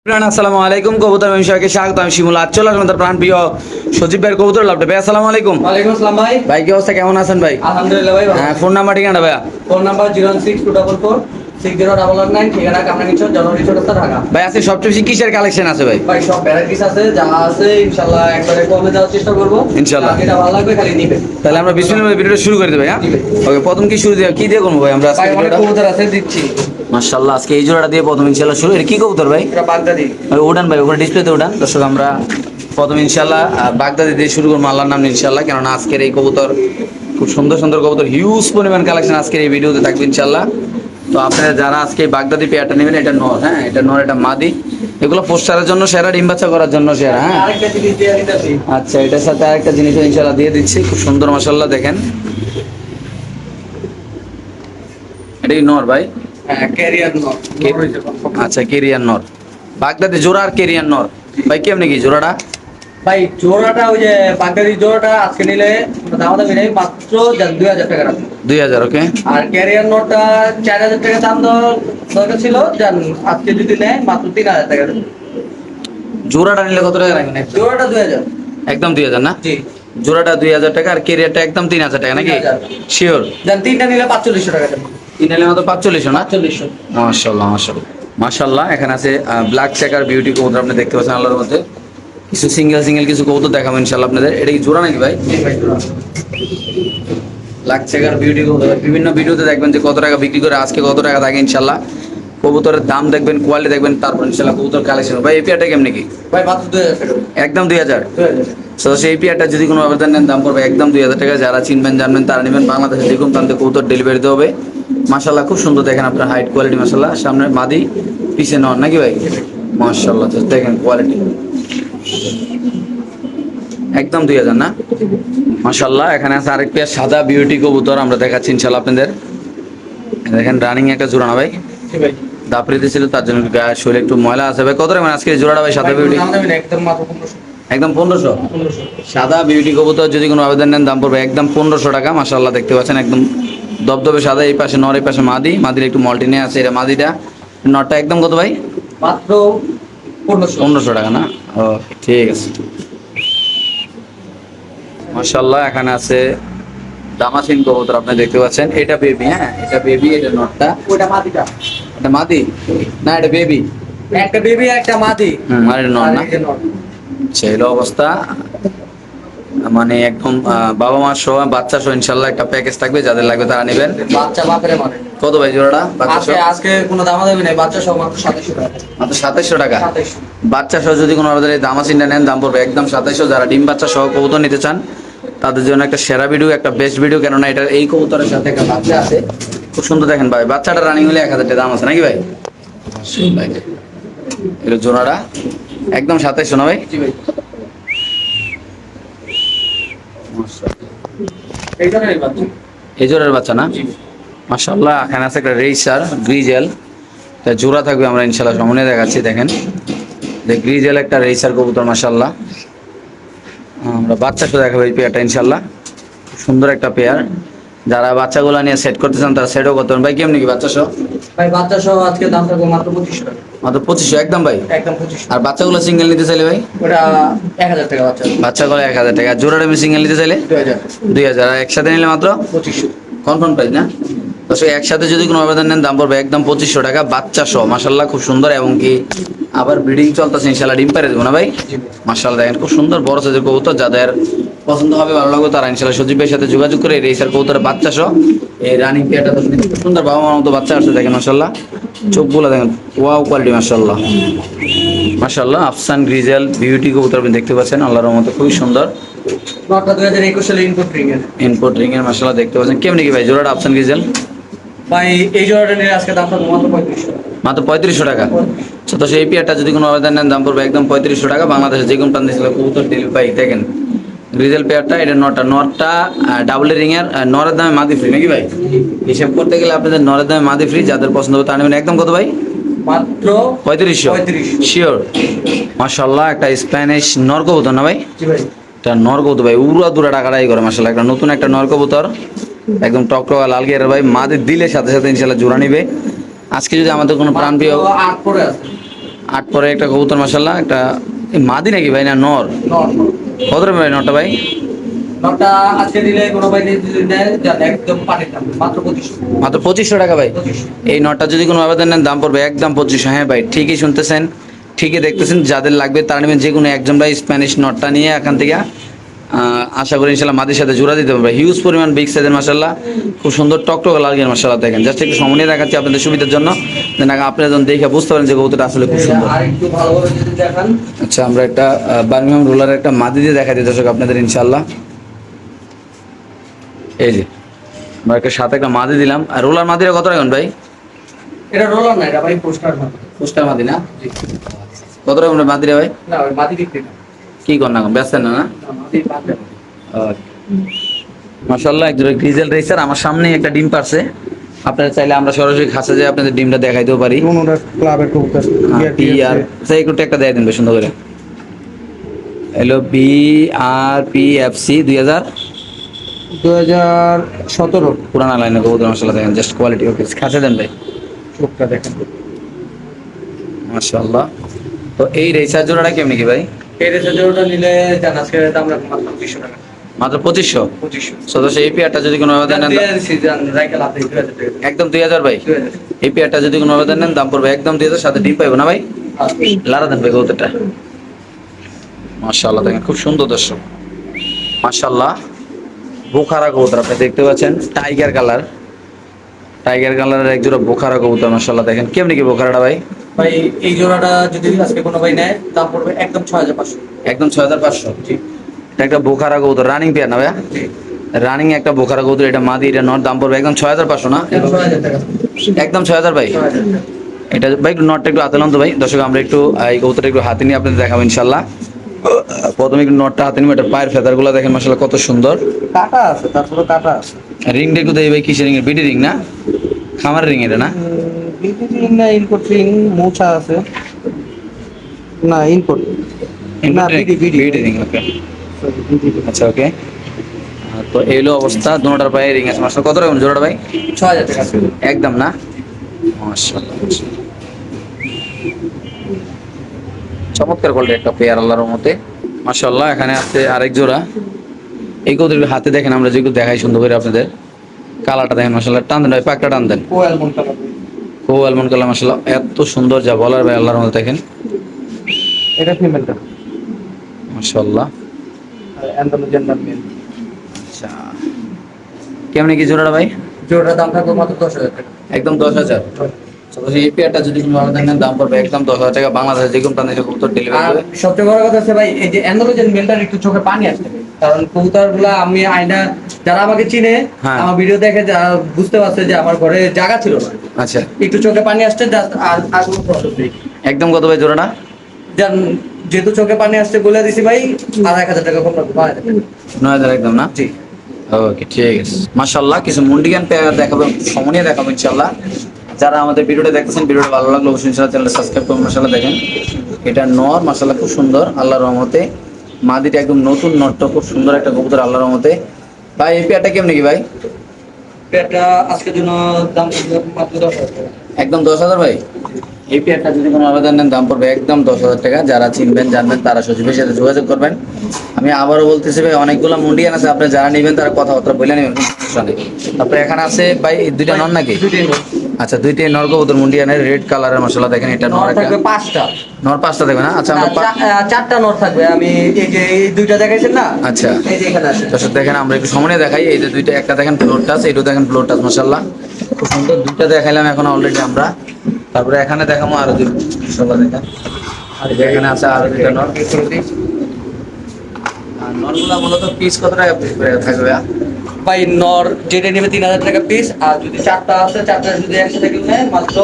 আসসালামু আলাইকুম কবুতর বিষয়কে স্বাগত। আমি শিমুল। আজ চলে আসলাম তার প্রাণ প্রিয় সজীব ভাইয়ের কবুতর লাভটা। ভাই আসসালামু আলাইকুম। ওয়ালাইকুম আসসালাম ভাই। ভাই কি অবস্থা, কেমন আছেন ভাই? আলহামদুলিল্লাহ ভাই ভালো। হ্যাঁ, ফোন নাম্বার ঠিকানা ভাইয়া? ফোন নাম্বার 01624460199, ঠিকানা কামরাঙ্গীরচর, জানুয়ারি চৌরাস্তা, ঢাকা। ভাই আজকে সবচেয়ে বেশি কিসের কালেকশন আছে ভাই? ভাই সব ভ্যারাইটিস আছে, যা আছে ইনশাআল্লাহ একবারে কমে দেওয়ার চেষ্টা করবো ইনশাআল্লাহ। যেটা ভালো লাগবে খালি নিবে। তাহলে আমরা বিসমিল্লাহ ভিডিওটা শুরু করে দিই ভাই। হ্যাঁ জি ভাই। ওকে, প্রথম কি শুরু দিয়ে কি দিয়ে করবো ভাই আমরা আজকে ভাই অনেক ভিডিওটা? কবুতর আছে, দিচ্ছি। মাশাআল্লাহ, আজকে এই জোড়াটা দিয়ে প্রথম ইনশাআল্লাহ শুরু। এটা কি কবুতর ভাই? এটা বাগদাদি। ভাই উড়ান ভাই, ওখানে ডিসপ্লেতে উড়ান। দর্শক আমরা প্রথম ইনশাআল্লাহ বাগদাদি দিয়ে শুরু করবো, আল্লাহর নাম ইনশাআল্লাহ। কেননা আজকের এই কবুতর খুব সুন্দর সুন্দর কবুতর, হিউজ পরিমাণ কালেকশন আজকের এই ভিডিওতে থাকবে ইনশাআল্লাহ। তো আপনারা যারা আজকে এই বাগদাদি পেয়ারটা নেবেন, এটা নর, হ্যাঁ এটা নর, এটা মাদি। এগুলো পোস্টারের জন্য সেরা, ডিম বাচ্চা করার জন্য সেরা। হ্যাঁ আরেকটা জিনিস দিয়ে দিতেছি। আচ্ছা, এটার সাথে আরেকটা জিনিস ইনশাআল্লাহ দিয়ে দিচ্ছি, খুব সুন্দর মাশাআল্লাহ। দেখেন এটাই নর ভাই। হ্যাঁ, ক্যারিয়ার নট। আচ্ছা, কেরিয়ান নর, বাগদাদি জোড়া আর কেরিয়ান নর। ভাই কেমনি কি জোড়াটা? ভাই জোড়াটা ওই যে বাগদাদি জোড়াটা আজকে নিলে দামাদামি নেই, মাত্র 2000 টাকা রাখবো। 2000। ওকে। আর ক্যারিয়ার নোটটা 4000 টাকা দাম দরকার ছিল, জান আজকে যদি নেয় মাত্র 3000 টাকা দেবো। জোড়াটা নিলে কত টাকা রাখবেন? জোড়াটা 2000। একদম 2000 না? জি, জোড়াটা 2000 টাকা আর কেরিয়ারটা একদম 3000 টাকা নাকি? 3000। শিওর? জান তিনটা নিলে 4500 টাকা দেবো। তিন নিলে মাত্র 4500 না? 4500। মাশাআল্লাহ মাশাআল্লাহ মাশাআল্লাহ। এখানে আছে ব্ল্যাক চেকার বিউটি কবুতর, আপনি দেখতে পাচ্ছেন আল্লাহর মধ্যে। কিছু সিঙ্গেল সিঙ্গেল কিছু কবুতর দেখাবো ইনশাআল্লাহ আপনাদের। এটা কি জোড়া নাকি ভাই? জি ভাই, জোড়া। ব্ল্যাক চেকার বিউটি কবুতর বিভিন্ন ভিডিওতে দেখবেন যে কত টাকা বিক্রি করে, আজকে কত টাকা থাকে ইনশাআল্লাহ। কবুতরের দাম দেখবেন, কোয়ালিটি দেখবেন, তারপর ইনশাআল্লাহ কবুতর কালেকশন। ভাই এই পেয়ারটা কেমনি কি? ভাই মাত্র 2000 টাকা। একদম 2000। 2000। তো সেই পেয়ারটা যদি কোনো আবেদন নেন, দাম পড়বে একদম 2000 টাকা। যারা চিনবেন জানবেন তারা নেবেন। বাংলাদেশে যে কোনো প্রান্তে কবুতর ডেলিভারি দিতে হবে। মাশাআল্লাহ খুব সুন্দর, দেখেন আপনার হাইট কোয়ালিটি মাশাআল্লাহ। সামনে মাদি, পিছে নন নাকি ভাই? মাশাআল্লাহ দেখেন কোয়ালিটি একদম 2000 না? মাশাআল্লাহ। এখানে আছে আরেক পেয়ার সাদা বিউটি কবুতর, আমরা দেখাচ্ছি ইনশাআল্লাহ আপনাদের। দেখেন রানিং একটা জোড়া না ভাই? জি ভাই। দাপড়িতে ছিল তার জন্য গায়ের শরীরে একটু ময়লা আছে ভাই। কত টাকা আজকে এই জোড়াটা ভাই সাদা বিউটি? দামাদামি নেই, একদম মাত্র 1500। একদম 1500। 1500। সাদা বিউটি কবুতর যদি কোনো আবেদন নেন, দাম পড়বে একদম 1500 টাকা। মাশাআল্লাহ দেখতে পাচ্ছেন একদম দবদবে সাদা। এই পাশে নর, এই পাশে মাদি। মাদির একটু মল্টিনে আছে, এটা মাদিটা। নরটা একদম কত ভাই? মাত্র 1500। 1500 টাকা না? ও ঠিক আছে। মাশাআল্লাহ এখানে আছে দামাসিন কবুতর, আপনি দেখতে পাচ্ছেন। এটা বেবি, হ্যাঁ এটা বেবি, এটা নরটা। ওইটা মাদিটা। এটা মাদি না, এটা বেবি? একটা বেবি একটা মাদি। আর এটা নর আর না? এই যে নট। ছিল অবস্থা মানে একদম বাবা মা সহ বাচ্চা সহ ইনশাল্লাহ একটা প্যাকেজ থাকবে, যাদের লাগবে তারা নেবেন। বাচ্চা বাপরে মানে। কত ভাই জোড়াটা বাচ্চা সহ? আজকে কোনো দামাদামি নেই, বাচ্চা সহ মাত্র 2700 টাকা। মাত্র 2700 টাকা। 2700। বাচ্চা সহ যদি কোনো আমাদের এই দামাসিনটা নেন, দাম পড়বে একদম 2700। যারা ডিম বাচ্চা সহ কবুতর নিতে চান তাদের জন্য একটা সেরা ভিডিও, একটা বেস্ট ভিডিও। কেননা এটা এই কবুতরের সাথে একটা বাচ্চা আছে, খুব সুন্দর। দেখেন ভাই বাচ্চাটা রানিং হলে 1000 টাকা দাম আছে নাকি ভাই? এটা জোড়াটা একদম 2700 না ভাই? জি ভাই। এই ধরনের বাচ্চা। এই জোড়ার বাচ্চা না? জি। মাশাআল্লাহ এখানে আছে একটা রেসার গ্রিজেল, তা জোড়া থাকবে, আমরা ইনশাআল্লাহ সামনে দেখাচ্ছি। দেখেন গ্রিজেল একটা রেসার কবুতর মাশাআল্লাহ। আমরা বাচ্চা সহ দেখাবো এই পেয়ারটা ইনশাআল্লাহ। খুব সুন্দর একটা পেয়ার। যারা বাচ্চাগুলো নিয়ে সেট করতে চান তারা সেটও করতে পারেন। ভাই কেমনি কি বাচ্চা সহ? ভাই বাচ্চা সহ আজকে দাম থাকবে মাত্র 2500 টাকা। মাত্র 2500 একদম ভাই? একদম 2500। আর বাচ্চাগুলো সিঙ্গেল নিতে চাইলে ভাই? ওটা 1000 টাকা বাচ্চা। বাচ্চাগুলো 1000 টাকা। আর জোড়াটা আমি সিঙ্গেল নিতে চাইলে 2000। 2000। আর একসাথে নিলে মাত্র 2500। কনফার্ম প্রাইস না? দর্শক একসাথে যদি কোনো আবেদন নেন, দাম পড়বে একদম 2500 টাকা বাচ্চা সহ। মাশাআল্লাহ খুব সুন্দর, এবং কি আবার ব্রিডিং চলতেছে ইনশাআল্লাহ। ডিম পারে দেবো না ভাই? জি। মাশাআল্লাহ দেখেন খুব সুন্দর বড় সাইজের কবুতর। যাদের পছন্দ হবে, ভালো লাগবে, তারা ইনশাআল্লাহ সজীব ভাইয়ের সাথে যোগাযোগ করে রেসার কবুতরের বাচ্চা সহ এই রানিং পেয়ারটা খুব সুন্দর বাবা মার মতো বাচ্চা আসছে। দেখেন মাশাআল্লাহ চোখগুলো দেখেন, ওয়াও কোয়ালিটি মাশাআল্লাহ। মাশাআল্লাহ আফসান গ্রিজেল বিউটি কবুতর আপনি দেখতে পাচ্ছেন, আল্লাহর মতো খুবই সুন্দর। নটটা 2021 সালে ইনপুট রিং এর। ইনপুট রিং এর মাশাআল্লাহ দেখতে পাচ্ছেন। কেমনি কি ভাই জোড়াটা আফসান গ্রিজেল? ভাই এই জোড়াটা নিলে আজকে দাম থাকবে মাত্র 3500 টাকা। মাত্র 3500 টাকা। তো সেই পেয়ারটা যদি কোনো আবেদন নেন, দাম পড়বে একদম 3500 টাকা। বাংলাদেশে যে কোনো প্রান্তে ছিল কবুতর ডেলিভারি পাই। দেখেন গ্রিজেল পেয়ারটা, এটা নটটা ডাবল রিং এর। নরের দামে মাদি ফ্রি নাকি ভাই? হিসাব করতে গেলে আপনাদের নরের দামে মাদি ফ্রি। যাদের পছন্দ হবে তারা নেবেন। একদম কত ভাই? মাত্র 3500। 3500। শিওর? মাশাআল্লাহ একটা স্প্যানিশ নর কবুতর না ভাই? জি ভাই। এটা নর কবুতর ভাই, উড়া দুরা টাকাটাই করে মাশাআল্লাহ। একটা নতুন একটা নর কবুতর, একদম টকটকা লাল গিয়ারের ভাই। মাদি দিলে সাথে সাথে ইনশাআল্লাহ জোড়া নিবে। আজকে যদি আমাদের কোনো প্রাণপ্রিয়, মাত্র 8 পরে আছে। 8 পরে একটা কবুতর মাশাআল্লাহ, একটা মাদি নাকি ভাই না নর? নর নর। কত রে ভাই নরটা ভাই? নটা আজকে দিলে কোনো ভাই যদি নেয় যান একদম পানির দাম মাত্র 2500। মাত্র 2500 টাকা ভাই। 2500। এই নটটা যদি কোনো আবেদন নেন দাম পড়বে একদম 2500। হ্যাঁ ভাই ঠিকই শুনতেছেন, ঠিকই দেখতেছেন, যাদের লাগবে তারা নেবেন, যে কোনো একজন ভাই স্প্যানিশ নটটা নিয়ে এখান থেকে আশা করি ইনশাল্লাহ মাদির সাথে জোড়া দিতে পারবে। হিউজ পরিমাণ বিগ সাইজের মাশাআল্লাহ, খুব সুন্দর টকটকে লালগের মাশাআল্লাহ। দেখেন জাস্ট একটু সময় নিয়ে দেখাচ্ছি আপনাদের সুবিধার জন্য, যেন আপনারা যখন দেখে বুঝতে পারেন যে কবুতরটা আসলে খুব সুন্দর। আর একটু ভালোভাবে যদি দেখান। আচ্ছা আমরা একটা বার্মিংহাম রোলারের একটা মাদি দিয়ে দেখাই দিই দর্শক আপনাদের ইনশাআল্লাহ। এই যে আমরা একটা সাথে একটা মাদি দিলাম। আর রোলার মাদিরা কত রাখবেন ভাই? এটা রোলার না, এটা ভাই পোস্টার না। পোস্টার মাদি না? কত রাখবেন মাদিরা ভাই? না ওই মাদি বিক্রি না। কি কর না ব্যস্ত না? না, মাদি বাদ দেন। মাশাআল্লাহ একজন গ্রিজেল রেসার আমার সামনেই একটা ডিম পারছে। আপনারা চাইলে আমরা সরাসরি খাসে যেয়ে আপনাদের ডিমটা দেখাইতেও পারি। কোনটা ক্লাবের কবুতর পি আর সেই একটু একটা দিয়ে দিন বেশ সুন্দর করে। হ্যালো বি আর পি এফ সি 2017 পুরানা লাইনে কবুতর মাশাআল্লাহ। দেখেন জাস্ট কোয়ালিটি ওকে, খাসে দেন ভাই চোখটা দেখেন। মাশাআল্লাহ। তো এই রেসার জোড়াটা কেমনি কি ভাই? এই রেসের জোড়াটা নিলে যান আজকে দাম রাখবো মাত্র 200 টাকা। মাত্র 2500। 2500। সদস্য এই পেয়ারটা যদি কোনো আবেদন নেন দিয়ে দিছি যান রাইকেল আপনি 2000 টাকা। একদম 2000 ভাই। 2000 এই পেয়ারটা যদি কোনো আবেদন নেন দাম পড়বে একদম 2000, সাথে ডিম পাইবো না ভাই? লারা দেন ভাই কবুতরটা। মাশাআল্লাহ দেখেন খুব সুন্দর দর্শক মাশাআল্লাহ। বোখারা কবুতর আপনি দেখতে পাচ্ছেন, টাইগার কালার, টাইগার কালারের এক জোড়া বোখারা কবুতর মাশাআল্লাহ। দেখেন কেমনি কি বোখারাটা ভাই? ভাই এই জোড়াটা যদি আজকে কোনো ভাই নেয় দাম পড়বে একদম 6500। একদম 6500। এটা একটা বোখারা কবুতর, রানিং পেয়ার না ভাইয়া? রানিং একটা বোখারা কবুতর, এটা মাদি এটা নর, দাম পড়বে একদম 6500 না? একদম 6000 টাকা। একদম 6000 ভাই। 6000 টাকা। এটা ভাই একটু নটটা একটু হাতে লন তো ভাই। দর্শক আমরা একটু এই কবুতরটা একটু হাতে নিয়ে আপনাদের দেখাবো ইনশাল্লাহ। প্রথমে একটু নটটা হাতে নিয়ে, এটা পায়ের ফেদারগুলো দেখেন মাশাআল্লাহ কত সুন্দর। কাটা আছে, তারপরে কাটা আছে। রিংটা একটু দেই ভাই, কিসের রিং? বিডি রিং না? খামারের রিং এটা না? বিডি রিং না ইনপুট রিং? মোছা আছে না ইনপুট না বিডি বিডি রিং ওকে। আচ্ছা ওকে। তো এইলো অবস্থা, দুটোটার পায়ে রিং আছে মাশাআল্লাহ। কত রাখুন জোড়াটা ভাই? 6000 টাকা। একদম না? মাশাআল্লাহ চমৎকার কোয়ালিটি একটা পেয়ার আল্লাহর রহমতে মাশাআল্লাহ। এখানে আছে আরেক জোড়া। এই কবুতরের হাতে দেখেন আমরা যেগুলো দেখাই সুন্দর করে আপনাদের, কালারটা দেখেন মাশাআল্লাহ। টান দেন ভাই, পাকটা টান দেন। কোয়েল মন কালার। ও আলমন্ড কালার মাশাআল্লাহ এত সুন্দর, যা বলার ভাই আল্লাহর রহমতে। দেখেন এটা ফিমেলটা মাশাআল্লাহ। আর অ্যান্ডালুজিয়ান মেল। আচ্ছা কেমনি কি জোড়াটা ভাই? জোড়াটার দাম থাকবে মাত্র 10000 টাকা। একদম 10,000। এই পেয়ারটা যদি কোনো আলাদা নেন দাম পড়বে একদম 10,000 টাকা। বাংলাদেশে যে কোনো প্রান্তে কবুতর ডেলিভারি আর হবে। সবচেয়ে বড় কথা হচ্ছে ভাই এই যে অ্যান্ডালুজিয়ান মেলটার একটু চোখে পানি আসছে ভাই। কারণ কবুতরগুলা আমি আয়না যারা আমাকে চিনে হ্যাঁ। আমার ভিডিও দেখে যারা বুঝতে পারছে যে আমার ঘরে জায়গা ছিল না, আচ্ছা একটু চোখে পানি আসছে জাস্ট। আর কোনো প্রবলেম নেই। একদম কত ভাই জোড়াটা? যান যেহেতু চোখে পানি আসছে বলে দিছি ভাই, আর 1000 টাকা কম রাখবো। 9,000 একদম না? জি। ওকে ঠিক আছে মাশাআল্লাহ। কিছু মুন্ডিয়ান পেয়ার দেখাবো, সময় নিয়ে দেখাবো ইনশাআল্লাহ। যারা আমাদের ভিডিওটা দেখতেছেন, ভিডিওটা ভালো লাগলে অবশ্যই ইনশাআল্লাহ চ্যানেলটা সাবস্ক্রাইব করুন মাশাআল্লাহ। দেখেন এটা নর মাশাআল্লাহ খুব সুন্দর আল্লাহর রহমতে। মাদিটা একদম নতুন নটটা, খুব সুন্দর একটা কবুতর আল্লাহর রহমতে। ভাই এই পেয়ারটা কেমনি কি ভাই? পেয়ারটা আজকের জন্য দাম থাকবে মাত্র 10000 টাকা। একদম 10,000 ভাই। এই পেয়ারটা যদি কোনো আবেদন নেন দাম পড়বে একদম 10,000 টাকা। যারা চিনবেন জানবেন তারা সচিবের সাথে যোগাযোগ করবেন। আমি আবারও বলতেছি ভাই, অনেকগুলো মুন্ডিয়ান আছে, আপনি যারা নেবেন তারা কথাবার্তা বলে নেবেন, কোনো সমস্যা নেই। তারপরে এখানে আছে ভাই দুইটা নর নাকি? দুইটাই নর। আচ্ছা দুইটাই নর কবুতর মুন্ডিয়ানের, রেড কালারের মাশাআল্লাহ। দেখেন এটা নর নর একটা, থাকবে 5টা। নর 5টা দেখবেন না? আচ্ছা আমরা 4টা নর থাকবে। আমি এই যে এই দুইটা দেখাইছেন না, আচ্ছা এই যে এখানে আছে। দর্শক দেখেন আমরা একটু সামনে দেখাই। এই যে দুইটা, একটা দেখেন ফ্লোর টাচ, এইটা দেখেন ফ্লোর টাচ মাশাআল্লাহ খুব সুন্দর। দুইটা দেখাইলাম এখন অলরেডি আমরা। তারপরে এখানে দেখাবো আরো দুই মাশাআল্লাহ। দেখেন আর এই যে এখানে আছে আরো দুইটা নর। আর নরগুলা মূলত পিস কত টাকা পিস থাকবে ভাইয়া? ভাই নর যেটা নেবে 3000 টাকা পিস, আর যদি 4টা আছে 4টা যদি একসাথে কেউ নেয় মাত্র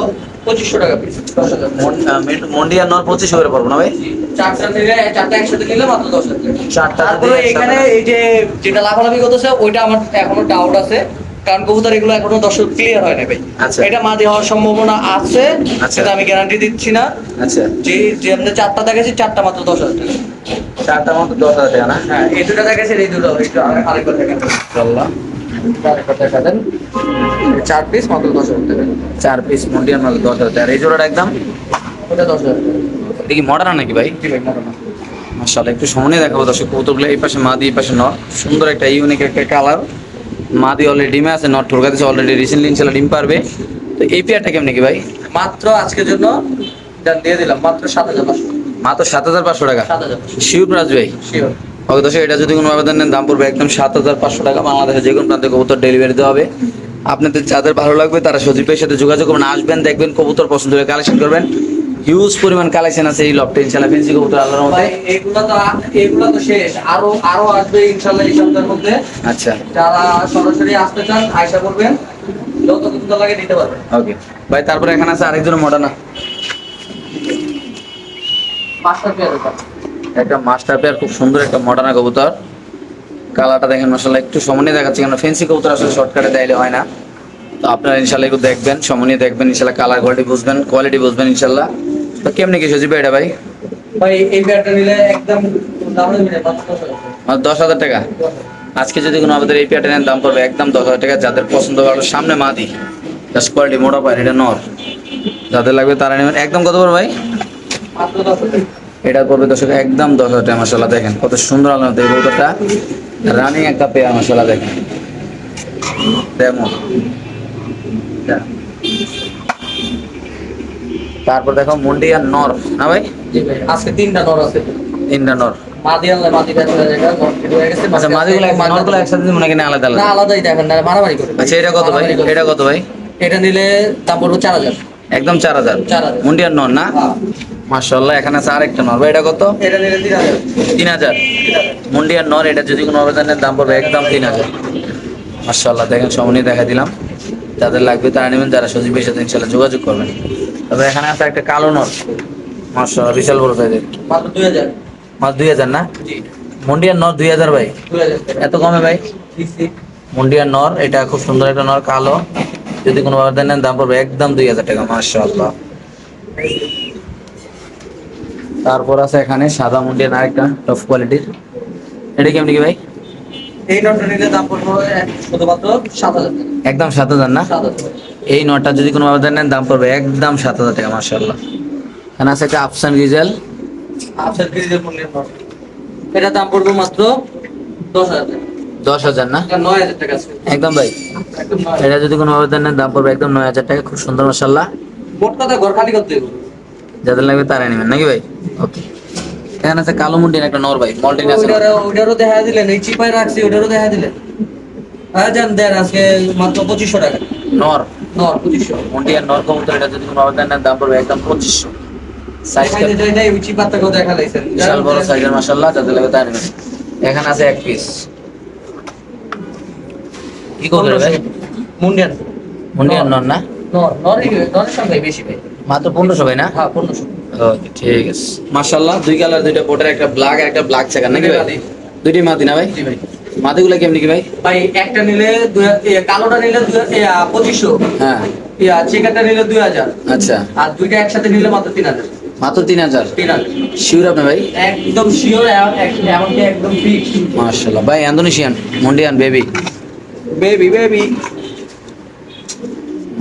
2500 টাকা পিস। 10,000 টাকা। মন্ডিয়ার নর 25 করে পড়বো না ভাই? 4টা নিলে 4টা একসাথে নিলে মাত্র 10,000 টাকা। 4টা তারপরে এখানে এই যে যেটা লাফালাফি করতেছে ওইটা আমার এখনো ডাউট আছে, কারণ কবুতর এগুলো এখনো দর্শক ক্লিয়ার হয় না ভাই। আচ্ছা। এটা মাঝে হওয়ার সম্ভাবনা আছে, আচ্ছা। সেটা আমি গ্যারান্টি দিচ্ছি না। আচ্ছা যে যে আমরা 4টা দেখেছি 4টা মাত্র 10,000 টাকা। 4টা মাত্র 10,000 টাকা না? হ্যাঁ এই দুটো দেখেছি, এই দুটো একটু আরেকবার দেখেন। ইনশাআল্লাহ আরেকবার দেখা দেন। 4 পিস মাত্র 10,000 টাকা। 4 পিস মন্ডিয়ার মাত্র 10,000 টাকা। এই জোড়াটা একদম ওটা 10,000 টাকা। এটা কি মডার্ন নাকি ভাই? জি ভাই মডার্ন। মাশাআল্লাহ, একটু সামনে দেখাবো দর্শক কবুতরগুলো। এই পাশে মাদি, এই পাশে নর। সুন্দর একটা ইউনিক একটা কালার। মাদি অলরেডি ডিমে আছে, নর ঠোরকা দিচ্ছে অলরেডি, রিসেন্টলি ইনশাআল্লাহ ডিম পারবে। তো এই পেয়ারটা কেমন কি ভাই? মাত্র আজকের জন্য যা দিয়ে দিলাম মাত্র 7,500। মাত্র 7,500 টাকা। 7,500 শিওর প্রাইস ভাই? শিওর। ওকে দর্শক, এটা যদি কোনো আবেদন নেন দাম পড়বে একদম 7,500 টাকা। বাংলাদেশের যে কোনো প্রান্তে কবুতর ডেলিভারি দেওয়া হবে। আপনাদের যাদের ভালো লাগবে তারা সজীব ভাইয়ের সাথে যোগাযোগ করবেন, আসবেন, দেখবেন, কবুতর পছন্দ করে কালেকশন করবেন। হিউজ পরিমাণ কালেকশন আছে এই লফটে ইনশাআল্লাহ। ফেন্সি কবুতর আল্লাহর রহমতে। ভাই এগুলো তো শেষ, আরো আসবে ইনশাআল্লাহ এই সপ্তাহের মধ্যে। আচ্ছা, যারা সরাসরি আসতে চান আয়সা করবেন, যত কবুতর লাগে দিতে পারবেন। ওকে ভাই। তারপরে এখানে আছে আরেকজন মডার্ন, 5টা পেয়ার এটা। একটা মাস্টার পেয়ার, খুব সুন্দর একটা মডার্ন কবুতর। কালারটা দেখেন মাশাআল্লাহ, একটু সমন্বয় দেখাচ্ছে, কারণ ফেন্সি কবুতর আসলে শর্টকাটে দেখাইলে হয় না। তো আপনারা ইনশাআল্লাহ একটু দেখবেন, সমন্বয় দেখবেন, ইনশাআল্লাহ কালার কোয়ালিটি বুঝবেন, কোয়ালিটি বুঝবেন ইনশাআল্লাহ। তো কেমনি কি সজীব ভাই এটা ভাই? ভাই এই পেয়ারটা নিলে একদম দাম হবে না, মাত্র 10,000 টাকা। আজকে যদি কোনো আমাদের এই পেয়ারটা নেন দাম পড়বে একদম 10,000 টাকা। যাদের পছন্দ হবে সামনে মাদি, জাস্ট কোয়ালিটি মোটা পায়, এটা নর। যাদের লাগবে তারা নেবেন। একদম কত পড়বে ভাই? মাত্র 10,000। এটা পড়বে দর্শক একদম 10,000 টাকা। মাশাআল্লাহ দেখেন কত সুন্দর আলাদা এই কবুতরটা, রানিং একটা পেয়ার মাশাআল্লাহ দেখেন। দেখো তারপর দেখো মুন্ডিয়ান নর না ভাই? জি ভাই, আজকে 3টা নর আছে। তিনটা নর। মাদি আনলে মাদি বেচা হয়ে যায়, নর ফিট হয়ে গেছে। আচ্ছা, মাদিগুলো নরগুলো একসাথে দিব নাকি না আলাদা না, আলাদা? আলাদাই দেখেন না, মারামারি করে। আচ্ছা, এটা কত ভাই? মারামারি করে। এটা কত ভাই? এটা নিলে দাম পড়বে 4,000। একদম 4,000। 4,000 মুন্ডিয়ান নর না? হ্যাঁ। মাশাআল্লাহ, এখানে আছে আরেকটা নর ভাই, এটা কত? এটা নিলে 3,000। 3,000। মুন্ডিয়ান নর, এটা যদি কোনো আবেদনের দাম পড়বে একদম 3,000। মাশাআল্লাহ দেখেন, সমন্বয় দেখা দিলাম। যাদের লাগবে তারা নেবেন, যারা সজীবের সাথে ইনশাআল্লাহ যোগাযোগ করবেন। তবে এখানে আছে একটা কালো নর, মাশাআল্লাহ বিশাল বড় সাইজের। মাত্র 2,000। মাত্র 2,000 না? জি, মুন্ডিয়ান নর 2,000 ভাই? 2,000 টাকা। এত কমে ভাই? দিচ্ছি। মুন্ডিয়ান নর, এটা খুব সুন্দর একটা নর, কালো। যদি কোনো আবেদন নেন দাম পড়বে একদম 2,000 টাকা। মাশাআল্লাহ। তারপর আছে এখানে সাদা মুন্ডিয়ান আরেকটা টপ কোয়ালিটির। এটা কেমনি কি ভাই? এই নটটা নিলে দাম পড়বে শুধুমাত্র 7,000 টাকা। একদম 7,000 না? 7,000। এই নটটা যদি কোনো আবেদন নেন দাম পড়বে একদম 7,000 টাকা। মাশাআল্লাহ। এখানে আছে একটা আফসান গিজেল। আফসার কেজির মূল্য নট। এটা দাম পড়বে মাত্র 10,000 টাকা। 10,000 না? এটা 9,000 টাকা আছে। একদম ভাই। একদম 9,000। এটা যদি কোনো আবেদন নেন দাম পড়বে একদম 9,000 টাকা। খুব সুন্দর মাশাআল্লাহ। মোট কথা ঘর খালি করতে হবে। যাদের লাগবে তারাই নেবেন নাকি ভাই? ওকে। এখানে আছে কালো মুন্ডিয়ান একটা নর ভাই, মল্টিন আছে। ওইটারও দেখা দিলেন, এই চিপায় রাখছি ওইটারও দেখা দিলেন। হ্যাঁ জান দেন আজকে মাত্র 2,500 টাকা। নর নর 2,500। মুন্ডিয়ান নর কবুতর, এটা যদি কোনো আবেদন নেন দাম পড়বে একদম 2,500। সাইজ এখানে যেটাই ওই চিপাটাকেও দেখা লাইছেন। বিশাল বড় সাইজের মাশাআল্লাহ। যাদের লাগবে তারাই নেবেন। এখানে আছে এক পিস। কি কবুতর ভাই? মুন্ডিয়ান। মুন্ডিয়ান নর না? নরের সঙ্গে বেশি ভাই। মাত্র 1500 ভাই না? হ্যাঁ 1500। ওকে ঠিক আছে। মাশাআল্লাহ, দুই কালার, দুইটা বোটের, একটা ব্ল্যাক আর একটা ব্ল্যাক চেকার নাকি ভাই? দুইটি মাদি না ভাই? জি ভাই। মাদিগুলো কেমনি কি ভাই? ভাই একটা নিলে কালোটা নিলে 2,500। হ্যাঁ। চেকারটা নিলে 2,000। আচ্ছা, আর দুইটা একসাথে নিলে মাত্র 3,000। মাত্র 3,000। 3,000 শিওর আপনি ভাই? একদম শিওর, এমনকি একদম ফিক্স। মাশাআল্লাহ ভাই, ইন্দোনেশিয়ান মুন্ডিয়ান বেবি। বেবি বেবি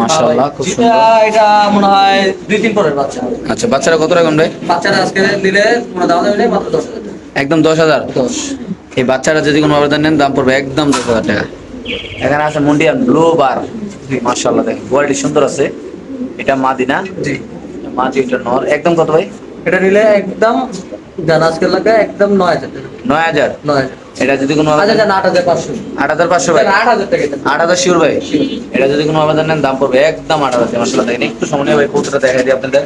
মাশাআল্লাহ খুব সুন্দর। এটা মনে হয় 2-3 পরের বাচ্চা। আচ্ছা, বাচ্চারা কত রাখবেন ভাই? বাচ্চাটা আজকে নিলে কোনো দাম দেবে না, মাত্র 10,000 টাকা। একদম 10,000। 10। এই বাচ্চারা যদি কোনো আবেদন নেন দাম পড়বে একদম 10,000 টাকা। এখানে আছে মুন্ডিয়ান ব্লু বার। মাশাআল্লাহ দেখেন কোয়ালিটি সুন্দর আছে। এটা মাদি না? জি। মাদি, এটা নর। একদম কত ভাই? এটা নিলে একদম জান আজকে লাগা একদম 9,000 টাকা। 9,000। 9,000। এটা যদি কোনো আচ্ছা জান 8,500। 8,500 ভাই? 8,000 টাকা এটা। 8,000 শিওর ভাই? এটা যদি কোনো আবেদন নেন দাম পড়বে একদম 8,000। মাশাআল্লাহ দেখেন, একটু সময় ভাই কবুতরটা দেখাই দিই আপনাদের।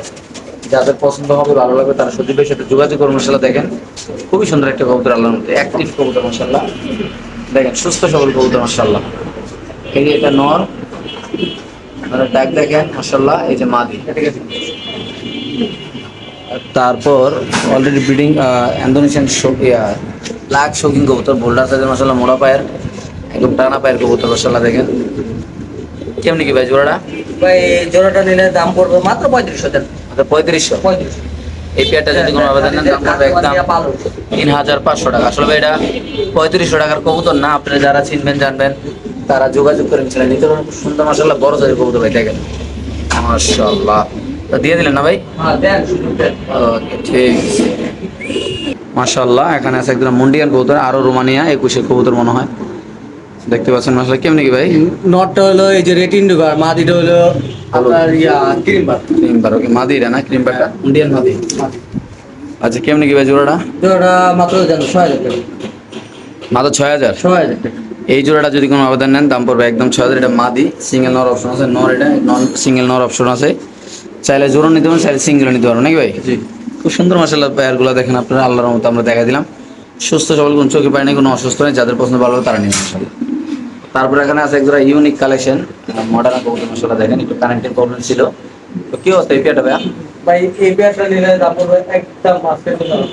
যাদের পছন্দ হবে, ভালো লাগবে, তারা সজীবের সাথে যোগাযোগ করুন। মাশাআল্লাহ দেখেন খুবই সুন্দর একটা কবুতর, আল্লাহর মধ্যে অ্যাক্টিভ কবুতর মাশাআল্লাহ। দেখেন সুস্থ সবল কবুতর মাশাআল্লাহ। এই যে এটা নর, মানে ডাক দেখেন মাশাআল্লাহ। এই যে মাদি। ঠিক আছে। তারপর already breeding Indonesian black shocking কবুতর, বোল্ডার সাইজের মাশাআল্লাহ, মোড়া পায়ের, একদম টানা পায়ের কবুতর মাশাআল্লাহ দেখেন। কেমনি কি ভাই জোড়াটা? ভাই জোড়াটা নিলে দাম পড়বে মাত্র 35,000 টাকা। আচ্ছা, 3500। 3500। এই পেয়ারটা যদি কোনো আবেদন নেন দাম পড়বে একদম 3,500 টাকা। আসলে ভাই এটা 3500 টাকার কবুতর না। আপনারা যারা চিনবেন জানবেন তারা যোগাযোগ করেন, ছিলেন নিতে পারেন। খুব সুন্দর মাশাআল্লাহ, বড় সাইজের কবুতর ভাই দেখেন মাশাআল্লাহ। তো দিয়ে দিলেন না ভাই? হ্যাঁ দেন সুযোগ দেন। ওকে, ঠিক আছে। মাশাআল্লাহ, এখানে আছে একদম মুন্ডিয়ান কবুতর, আরো রোমানিয়া 21 কবুতর মনে হয়। দেখতে পাচ্ছেন মাশাআল্লাহ, কেমনি কি ভাই? নটটা হলো এই যে রেড ইন্ডিগো, আর মাদিটা হলো আপনার ক্রিম বার। ক্রিম বার, ওকে, মাদিরা না ক্রিম বারটা? মুন্ডিয়ান মাদি। আচ্ছা, কেমনি কি ভাই জোড়াটা? ওটা মাত্র জানো 6000 টাকা। মাত্র 6000? 6000 টাকা। এই জোড়াটা যদি কোনো আবেদন নেন দাম পড়বে একদম 6000। এটা মাদি, সিঙ্গেল নর অপশন আছে, নর এটা নন সিঙ্গেল নর অপশন আছে। চাইলে জোড়া নিতে পারেন, চাইলে সিঙ্গেল নিতে পারবেন নাকি ভাই? জি। খুব সুন্দর মাশাআল্লাহ পেয়ারগুলো দেখেন আপনারা, আল্লাহর মতো আমরা দেখা দিলাম। সুস্থ সবল, কোনো চোখে পায় না, কোনো অসুস্থ নেই, যাদের পছন্দ ভালো হবে তারা নিন মাশাআল্লাহ। তারপর এখানে আছে একজোড়া ইউনিক কালেকশন মডার্ন কবুতর মাশাআল্লাহ, দেখেন একটু কানেক্টের প্রবলেম ছিল। তো কি অবস্থা এই পেয়ারটা ভাইয়া? ভাই এই পেয়ারটা নিলে দাম পড়বে একদম মাত্র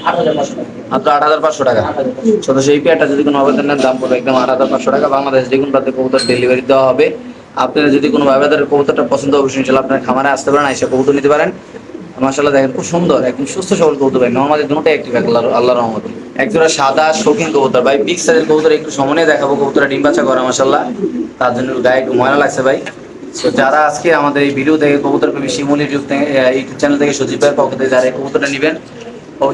8500 টাকা। মাত্র 8500 টাকা। ছোট সেই পেয়ারটা যদি কোনো আবেদন নেন দাম পড়বে একদম 8500 টাকা। বাংলাদেশ যে কোনো প্রান্তে কবুতর ডেলিভারি দেওয়া হবে। আপনারা যদি কোনো আবেদনের কবুতরটা পছন্দ হবে ইনশাআল্লাহ আপনার খামারে আসতে পারেন, এসে কবুতর নিতে পারেন। মাশাআল্লাহ দেখেন খুব সুন্দর, একদম সুস্থ সবল কবুতর ভাই, নরমালি দুটোই অ্যাক্টিভ আল্লাহর রহমতে। একজোড়া সাদা শৌখিন কবুতর ভাই, বিগ সাইজের কবুতর, একটু সময় দেখাবো। কবুতরটা ডিম বাচ্চা করে মাশাআল্লাহ, তার জন্য গায়ে একটু ময়লা লাগছে ভাই। তো যারা আজকে আমাদের এই ভিডিও থেকে কবুতর প্রেমী শিমুল ইউটিউব চ্যানেল থেকে সজীব ভাইয়ের পক্ষ থেকে যারা এই কবুতরটা নেবেন,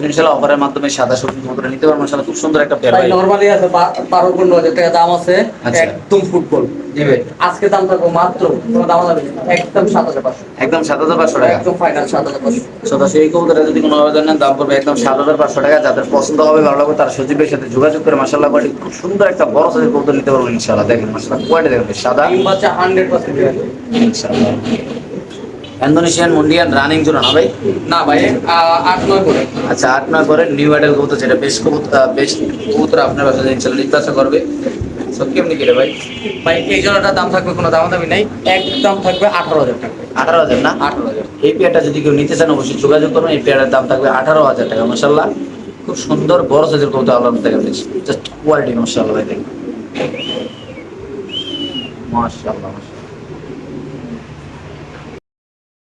ইনশাআল্লাহ অফারের মাধ্যমে সাদা শৌখিন কবুতরটা নিতে পারবেন মাশাআল্লাহ। খুব সুন্দর একটা পেয়ার ভাই ভাই। নরমালি আছে 12-15 হাজার টাকা দাম আছে। আচ্ছা। একদম ফুটবল। জি ভাই, আজকে দাম থাকবে মাত্র, কোনো দাম হবে না, একদম 7500। একদম 7500 টাকা। একদম ফাইনাল 7500। সদস্য এই কবুতরটা যদি কোনো আবেদন নেন দাম পড়বে একদম 7500 টাকা। যাদের পছন্দ হবে, ভালো লাগবে, তারা সজীবের সাথে যোগাযোগ করে মাশাআল্লাহ কোয়ালিটি খুব সুন্দর একটা বড় সাইজের কবুতর নিতে পারবেন ইনশাআল্লাহ। দেখেন মাশাআল্লাহ কোয়ালিটি দেখেন ভাই, সাদা ডিম বাচ্চা 100% গ্যারান্টি। ইনশাআল্লাহ। ইন্দোনেশিয়ান মুন্ডিয়ান রানিং জোড়া না ভাই? না ভাই 8-9 করে। আচ্ছা, 8-9 করে নিউ অ্যাডাল কবুতর, যেটা বেশ কবুতর আপনার বাসায় ইনশাআল্লাহ নির্বাচন করবে। সব কেমনি কিরে ভাই? ভাই এই জোড়াটার দাম থাকবে, কোনো দামাদামি নাই, একদম থাকবে 18000 টাকা। 18000 না? 18000। এই পেয়ারটা যদি কেউ নিতে চান অবশ্যই যোগাযোগ করবেন। এই পেয়ারের দাম থাকবে 18000 টাকা মাশাআল্লাহ। খুব সুন্দর বড় সাইজের কবুতর আল্লাহর দেখেন, জাস্ট কোয়ালিটি মাশাআল্লাহ ভাই, দেখেন মাশাআল্লাহ মাশাআল্লাহ।